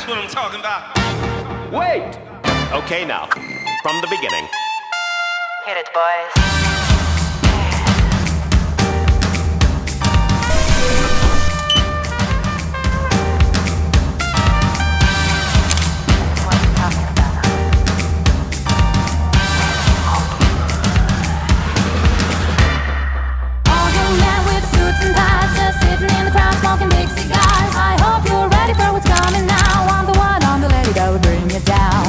what I'm talking about. Wait! Okay, now, from the beginning. Hit it, boys. Smoking big cigars. I hope you're ready for what's coming now. I'm the one, I'm the lady that will bring you down.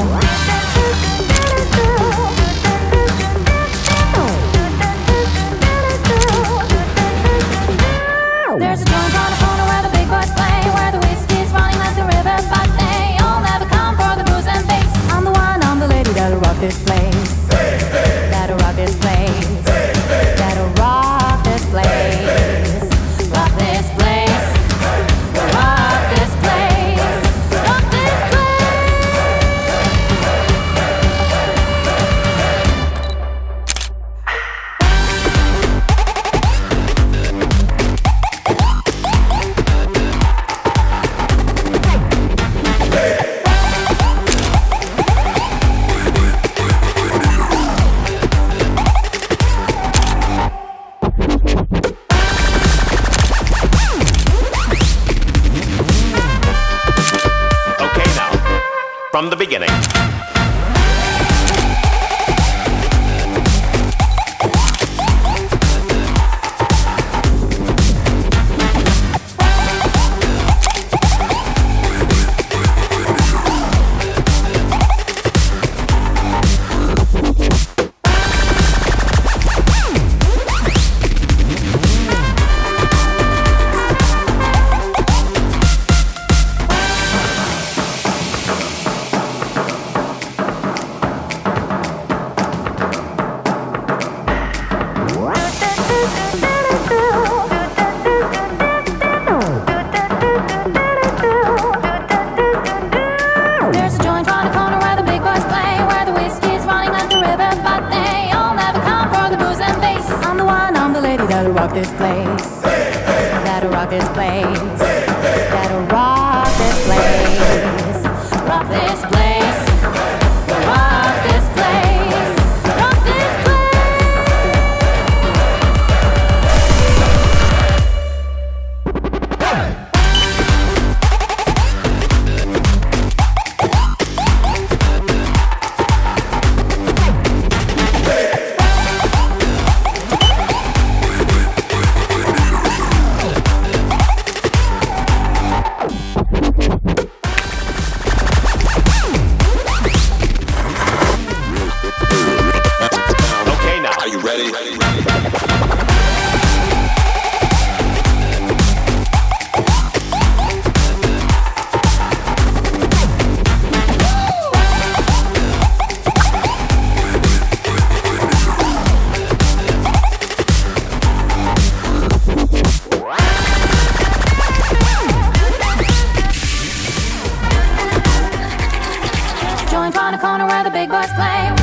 There's a joint on the corner where the big boys play, where the whiskey's running like the rivers, but they all never come for the booze and bass. I'm the one, I'm the lady that'll rock this place. That'll rock this place. That'll rock this place. Rock this place. Rock this place. Rock this Okay, now, from the beginning. There's a joint on the corner where the big boys play, where the whiskey's running like the rivers, but they all never come for the booze and bass. I'm the one, I'm the lady that'll rock this place. That'll rock this place. That'll rock this place. Rock this place. Rock this place. Rock this place. Okay, now. Are you ready? Joint on the corner where the big boys play.